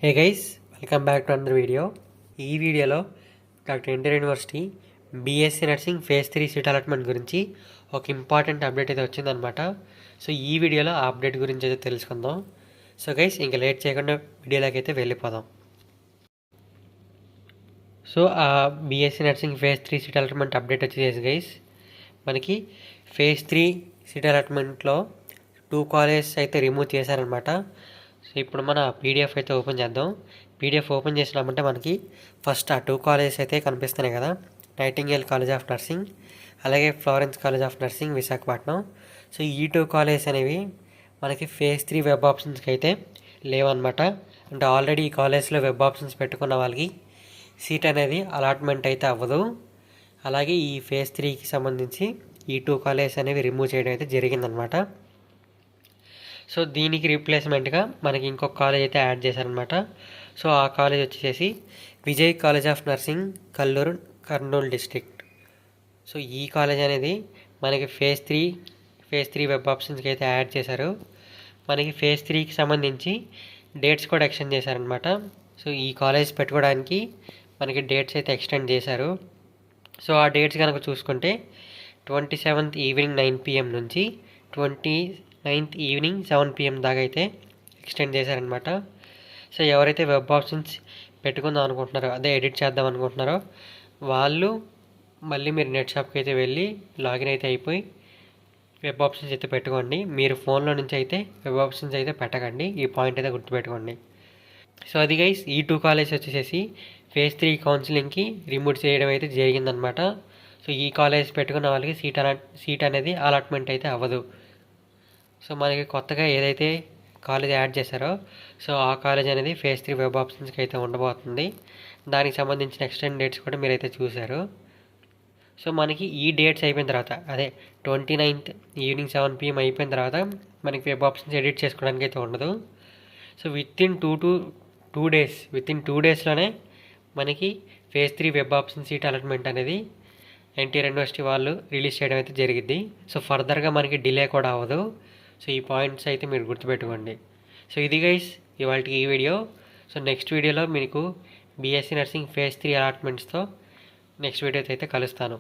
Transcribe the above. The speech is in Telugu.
Hey guys, welcome back to another video. ఈ వీడియోలో doctor NTR university BSc nursing phase 3 seat allotment గురించి ఒక ఇంపార్టెంట్ అప్డేట్ అయితే వచ్చిందనమాట. సో ఈ వీడియోలో ఆ అప్డేట్ గురించి అయితే తెలుసుకుందాం. సో గైస్, ఇంకా లేట్ చేయకుండా వీడియోలోకి అయితే వెళ్ళిపోదాం. సో ఆ BSc nursing phase 3 seat allotment update వచ్చేసి గైస్, మనకి ఫేజ్ 3 సీట్ అలాట్మెంట్లో 2 కాలేజెస్ అయితే రిమూవ్ చేశారనమాట. సో ఇప్పుడు మన పీడిఎఫ్ అయితే ఓపెన్ చేద్దాం. పీడిఎఫ్ ఓపెన్ చేసినామంటే మనకి ఫస్ట్ ఆ 2 కాలేజెస్ అయితే కనిపిస్తున్నాయి కదా, నైటింగేల్ కాలేజ్ ఆఫ్ నర్సింగ్, అలాగే Florence college of nursing Visakhapatnam. So ఈ 2 కాలేజెస్ అనేవి మనకి ఫేజ్ 3 వెబ్ ఆప్షన్స్కి అయితే లేవన్నమాట. అంటే ఆల్రెడీ ఈ కాలేజ్లో వెబ్ ఆప్షన్స్ పెట్టుకున్న వాళ్ళకి సీట్ అనేది అలాట్మెంట్ అయితే అవ్వదు. అలాగే ఈ ఫేజ్ 3కి సంబంధించి ఈ 2 కాలేజెస్ అనేవి రిమూవ్ చేయడం అయితే జరిగిందనమాట. సో దీనికి రీప్లేస్మెంట్గా మనకి ఇంకొక కాలేజ్ అయితే యాడ్ చేశారనమాట. సో ఆ కాలేజ్ వచ్చేసి Vijay college of nursing, Kurnool district. So ఈ కాలేజ్ అనేది మనకి ఫేజ్ 3 వెబ్ ఆప్షన్స్కి అయితే యాడ్ చేశారు. మనకి ఫేజ్ 3కి సంబంధించి డేట్స్ కూడా ఎక్స్టెండ్ చేశారనమాట. సో ఈ కాలేజ్ పెట్టుకోవడానికి మనకి డేట్స్ అయితే ఎక్స్టెండ్ చేశారు. సో ఆ డేట్స్ కనుక చూసుకుంటే 27th ఈవినింగ్ 9 PM నుంచి 29th ఈవినింగ్ 7 PM దాకా అయితే ఎక్స్టెండ్ చేశారనమాట. సో ఎవరైతే వెబ్ ఆప్షన్స్ పెట్టుకుందాం అనుకుంటున్నారో, అదే ఎడిట్ చేద్దాం అనుకుంటున్నారో వాళ్ళు మళ్ళీ మీరు నెట్ షాప్కి అయితే వెళ్ళి లాగిన్ అయితే అయిపోయి వెబ్ ఆప్షన్స్ అయితే పెట్టుకోండి. మీరు ఫోన్లో నుంచి అయితే వెబ్ ఆప్షన్స్ అయితే పెట్టకండి. ఈ పాయింట్ అయితే గుర్తుపెట్టుకోండి. సో అది గైస్, ఈ 2 కాలేజ్ వచ్చేసి ఫేజ్ 3 కౌన్సిలింగ్కి రిమూవ్ చేయడం అయితే జరిగిందనమాట. సో ఈ కాలేజ్ పెట్టుకున్న వాళ్ళకి సీట్ అనేది అలాట్మెంట్ అయితే అవ్వదు. సో మనకి కొత్తగా ఏదైతే కాలేజ్ యాడ్ చేశారో సో ఆ కాలేజ్ అనేది ఫేజ్ 3 వెబ్ ఆప్షన్స్కి అయితే ఉండబోతుంది. దానికి సంబంధించిన ఎక్స్టెండ్ డేట్స్ కూడా మీరైతే చూశారు. సో మనకి ఈ డేట్స్ అయిపోయిన తర్వాత, అదే 29th ఈవినింగ్ 7 PM అయిపోయిన తర్వాత మనకి వెబ్ ఆప్షన్స్ ఎడిట్ చేసుకోవడానికి అయితే ఉండదు. సో విత్ ఇన్ టూ డేస్లోనే మనకి phase 3 web option seat allotment అనేది ఎన్టీఆర్ యూనివర్సిటీ వాళ్ళు రిలీజ్ చేయడం అయితే జరిగింది. సో ఫర్దర్గా మనకి డిలే కూడా అవ్వదు. సో ఈ పాయింట్స్ అయితే మీరు గుర్తుపెట్టుకోండి. సో ఇది గైస్ ఇవాళకి ఈ వీడియో. సో నెక్స్ట్ వీడియోలో మీకు బీఎస్సీ నర్సింగ్ ఫేజ్ 3 అలాట్మెంట్స్తో నెక్స్ట్ వీడియోతో అయితే కలుస్తాను.